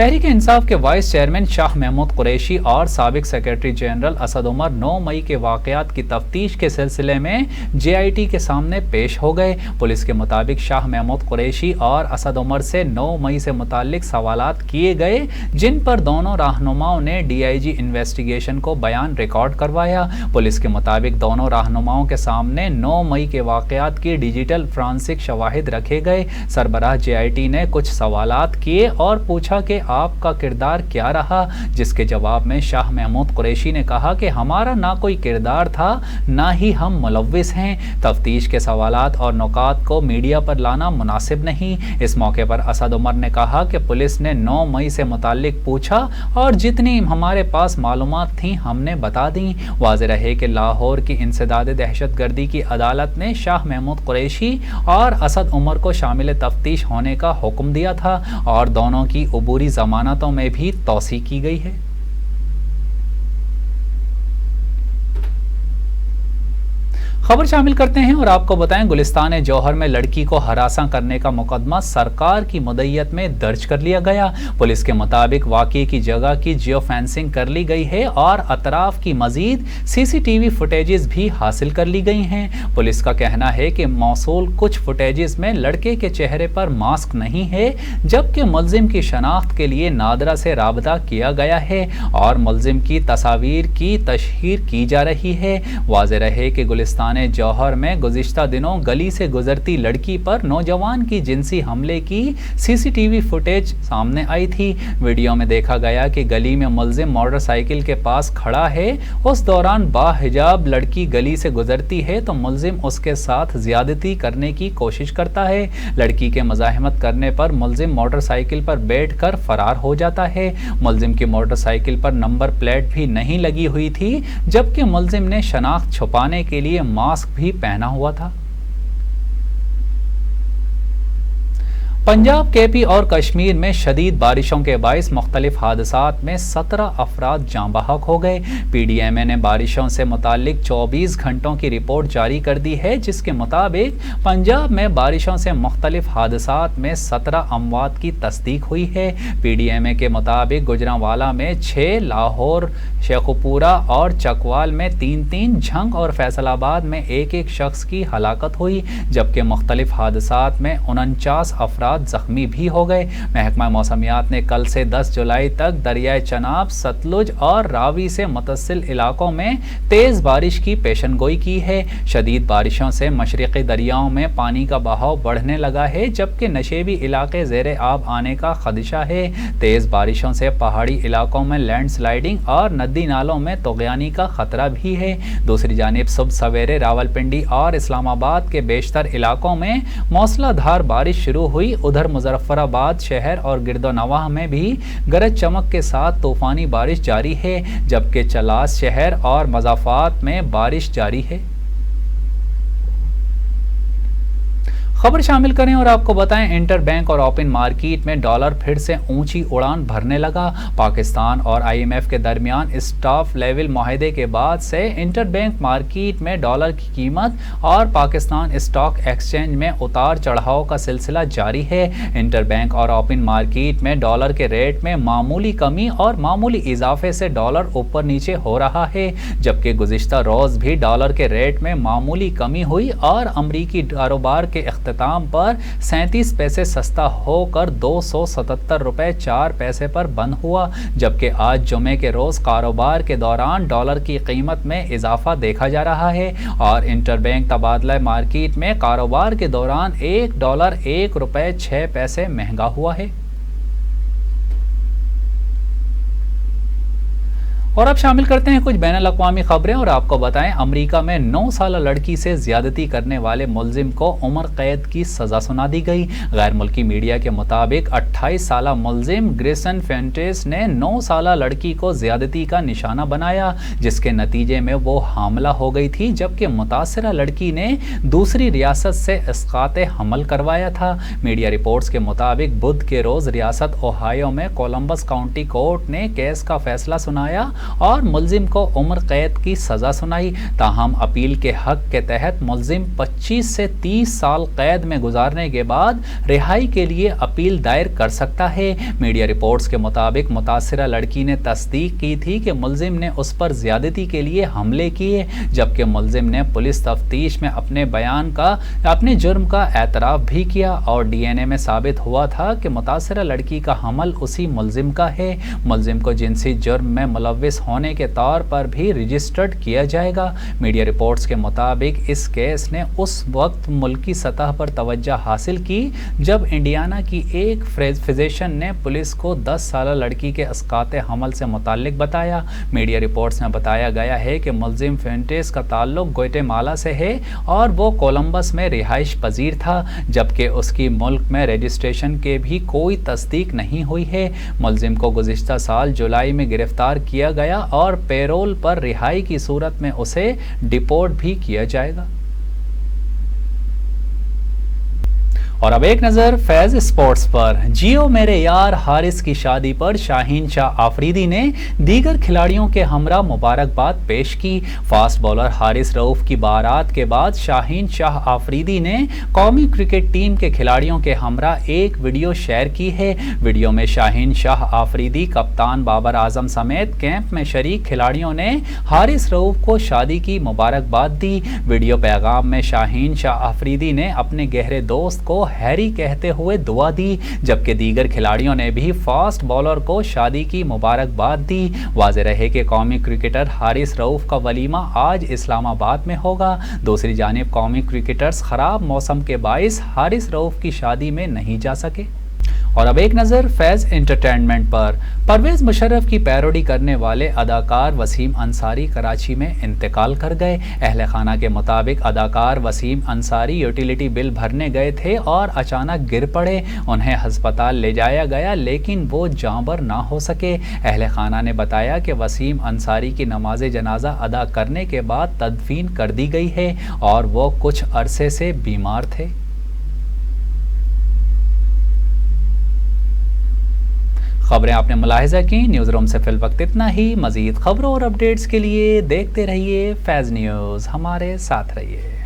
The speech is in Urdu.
تحریک انصاف کے وائس چیئرمین شاہ محمود قریشی اور سابق سیکرٹری جنرل اسد عمر 9 مئی کے واقعات کی تفتیش کے سلسلے میں JIT کے سامنے پیش ہو گئے۔ پولیس کے مطابق شاہ محمود قریشی اور اسد عمر سے 9 مئی سے متعلق سوالات کیے گئے، جن پر دونوں رہنماؤں نے DIG انویسٹیگیشن کو بیان ریکارڈ کروایا۔ پولیس کے مطابق دونوں رہنماؤں کے سامنے 9 مئی کے واقعات کی ڈیجیٹل فرانسک شواہد رکھے گئے۔ سربراہ JIT نے کچھ سوالات کیے اور پوچھا کہ آپ کا کردار کیا رہا، جس کے جواب میں شاہ محمود قریشی نے کہا کہ ہمارا نہ کوئی کردار تھا نہ ہی ہم ملوث ہیں۔ تفتیش کے سوالات اور نکات کو میڈیا پر لانا مناسب نہیں۔ اس موقع پر اسد عمر نے کہا کہ پولیس نے 9 مئی سے متعلق پوچھا اور جتنی ہمارے پاس معلومات تھیں ہم نے بتا دیں۔ واضح رہے کہ لاہور کی انسداد دہشت گردی کی عدالت نے شاہ محمود قریشی اور اسد عمر کو شامل تفتیش ہونے کا حکم دیا تھا اور دونوں کی عبوری ضمانتوں میں بھی توسیع کی گئی ہے۔ خبر شامل کرتے ہیں اور آپ کو بتائیں، گلستان جوہر میں لڑکی کو ہراساں کرنے کا مقدمہ سرکار کی مدعیت میں درج کر لیا گیا۔ پولیس کے مطابق واقعے کی جگہ کی جیو فینسنگ کر لی گئی ہے اور اطراف کی مزید CCTV فوٹیجز بھی حاصل کر لی گئی ہیں۔ پولیس کا کہنا ہے کہ موصول کچھ فوٹیجز میں لڑکے کے چہرے پر ماسک نہیں ہے، جبکہ ملزم کی شناخت کے لیے نادرہ سے رابطہ کیا گیا ہے اور ملزم کی تصاویر کی تشہیر کی جا رہی ہے۔ واضح رہے کہ گلستان جوہر میں گزشتہ دنوں گلی سے گزرتی لڑکی پر نوجوان کی جنسی حملے کی CCTV فوٹیج سامنے آئی تھی۔ ویڈیو میں دیکھا گیا کہ گلی میں ملزم موٹر سائیکل کے پاس کھڑا ہے۔ اس دوران باحجاب لڑکی گلی سے گزرتی ہے تو ملزم اس کے ساتھ زیادتی کرنے کی کوشش کرتا ہے۔ لڑکی کے مزاحمت کرنے پر ملزم موٹر سائیکل پر بیٹھ کر فرار ہو جاتا ہے۔ ملزم کی موٹر سائیکل پر نمبر پلیٹ بھی نہیں لگی ہوئی تھی، جبکہ ملزم نے شناخت چھپانے کے لیے ماسک بھی پہنا ہوا تھا۔ پنجاب، KP اور کشمیر میں شدید بارشوں کے باعث مختلف حادثات میں 17 افراد جاں بحق ہو گئے۔ PDMA نے بارشوں سے متعلق 24 گھنٹوں کی رپورٹ جاری کر دی ہے، جس کے مطابق پنجاب میں بارشوں سے مختلف حادثات میں 17 اموات کی تصدیق ہوئی ہے۔ PDMA کے مطابق گوجرانوالا میں 6، لاہور، شیخوپورہ اور چکوال میں 3، جھنگ اور فیصل آباد میں 1 شخص کی ہلاکت ہوئی، جبکہ مختلف حادثات میں 49 افراد زخمی بھی ہو گئے۔ محکمہ موسمیات نے کل سے 10 جولائی تک دریائے چناب، ستلج اور راوی سے متصل علاقوں میں تیز بارش کی پیشن گوئی کی ہے۔ شدید بارشوں سے مشرقی دریاؤں میں پانی کا بہاؤ بڑھنے لگا ہے، جبکہ نشیبی علاقے زیر آب آنے کا خدشہ ہے۔ تیز بارشوں سے پہاڑی علاقوں میں لینڈ سلائیڈنگ اور ندی نالوں میں طغیانی کا خطرہ بھی ہے۔ دوسری جانب صبح سویرے راولپنڈی اور اسلام آباد کے بیشتر علاقوں میں موسلا دھار بارش شروع ہوئی۔ ادھر مظفر آباد شہر اور گرد و نواح میں بھی گرج چمک کے ساتھ طوفانی بارش جاری ہے، جبکہ چلاس شہر اور مضافات میں بارش جاری ہے۔ خبر شامل کریں اور آپ کو بتائیں، انٹر بینک اور اوپن مارکیٹ میں ڈالر پھر سے اونچی اڑان بھرنے لگا۔ پاکستان اور IMF کے درمیان اسٹاف لیول معاہدے کے بعد سے انٹر بینک مارکیٹ میں ڈالر کی قیمت اور پاکستان اسٹاک ایکسچینج میں اتار چڑھاؤ کا سلسلہ جاری ہے۔ انٹر بینک اور اوپن مارکیٹ میں ڈالر کے ریٹ میں معمولی کمی اور معمولی اضافے سے ڈالر اوپر نیچے ہو رہا ہے، جبکہ گزشتہ روز بھی ڈالر کے ریٹ میں معمولی کمی ہوئی اور امریکی کاروبار کے اختتام پر 37 پیسے سستا ہو کر 277 روپے 4 پیسے پر بند ہوا، جبکہ آج جمعے کے روز کاروبار کے دوران ڈالر کی قیمت میں اضافہ دیکھا جا رہا ہے اور انٹر بینک تبادلہ مارکیٹ میں کاروبار کے دوران $1 1 روپے 6 پیسے مہنگا ہوا ہے۔ اور اب شامل کرتے ہیں کچھ بین الاقوامی خبریں اور آپ کو بتائیں، امریکہ میں 9 سالہ لڑکی سے زیادتی کرنے والے ملزم کو عمر قید کی سزا سنا دی گئی۔ غیر ملکی میڈیا کے مطابق 28 سالہ ملزم گریسن فینٹس نے 9 سالہ لڑکی کو زیادتی کا نشانہ بنایا، جس کے نتیجے میں وہ حاملہ ہو گئی تھی، جبکہ متاثرہ لڑکی نے دوسری ریاست سے اسقاط حمل کروایا تھا۔ میڈیا رپورٹس کے مطابق بدھ کے روز ریاست اوہایو میں کولمبس کاؤنٹی کورٹ نے کیس کا فیصلہ سنایا اور ملزم کو عمر قید کی سزا سنائی۔ تاہم اپیل کے حق کے تحت ملزم 25 سے 30 سال قید میں گزارنے کے بعد رہائی کے لیے اپیل دائر کر سکتا ہے۔ میڈیا رپورٹس کے مطابق متاثرہ لڑکی نے تصدیق کی تھی کہ ملزم نے اس پر زیادتی کے لیے حملے کیے، جبکہ ملزم نے پولیس تفتیش میں اپنے جرم کا اعتراف بھی کیا اور ڈی این اے میں ثابت ہوا تھا کہ متاثرہ لڑکی کا حمل اسی ملزم کا ہے۔ ملزم کو جنسی جرم میں ملوث ہونے کے طور پر بھی رجسٹرڈ کیا جائے گا۔ میڈیا رپورٹس کے مطابق اس کیس نے اس وقت ملکی سطح پر توجہ حاصل کی جب انڈیانا کی ایک فزیشین نے پولیس کو 10 سالہ لڑکی کے اسقاط حمل سے متعلق بتایا۔ میڈیا رپورٹس میں بتایا گیا ہے کہ ملزم فینٹس کا تعلق گوئٹے مالا سے ہے اور وہ کولمبس میں رہائش پذیر تھا، جبکہ اس کی ملک میں رجسٹریشن کے بھی کوئی تصدیق نہیں ہوئی ہے۔ ملزم کو گزشتہ سال جولائی میں گرفتار کیا گیا اور پیرول پر رہائی کی صورت میں اسے ڈیپورٹ بھی کیا جائے گا۔ اور اب ایک نظر فیض اسپورٹس پر۔ جیو میرے یار حارث کی شادی پر شاہین شاہ آفریدی نے دیگر کھلاڑیوں کے ہمراہ مبارکباد پیش کی۔ فاسٹ بولر حارث رؤف کی بارات کے بعد شاہین شاہ آفریدی نے قومی کرکٹ ٹیم کے کھلاڑیوں کے ہمراہ ایک ویڈیو شیئر کی ہے۔ ویڈیو میں شاہین شاہ آفریدی، کپتان بابر اعظم سمیت کیمپ میں شریک کھلاڑیوں نے حارث رؤف کو شادی کی مبارکباد دی۔ ویڈیو پیغام میں شاہین شاہ آفریدی نے اپنے گہرے دوست کو ہیری کہتے ہوئے دعا دی، جبکہ دیگر کھلاڑیوں نے بھی فاسٹ بولر کو شادی کی مبارکباد دی۔ واضح رہے کہ قومی کرکٹر حارث رؤف کا ولیمہ آج اسلام آباد میں ہوگا۔ دوسری جانب قومی کرکٹرز خراب موسم کے باعث حارث رؤف کی شادی میں نہیں جا سکے۔ اور اب ایک نظر فیض انٹرٹینمنٹ پر۔ پرویز مشرف کی پیروڈی کرنے والے اداکار وسیم انصاری کراچی میں انتقال کر گئے۔ اہل خانہ کے مطابق اداکار وسیم انصاری یوٹیلیٹی بل بھرنے گئے تھے اور اچانک گر پڑے۔ انہیں ہسپتال لے جایا گیا لیکن وہ جاں بر نہ ہو سکے۔ اہل خانہ نے بتایا کہ وسیم انصاری کی نماز جنازہ ادا کرنے کے بعد تدفین کر دی گئی ہے اور وہ کچھ عرصے سے بیمار تھے۔ خبریں آپ نے ملاحظہ کی۔ نیوز روم سے فی الوقت اتنا ہی۔ مزید خبروں اور اپڈیٹس کے لیے دیکھتے رہیے فیض نیوز، ہمارے ساتھ رہیے۔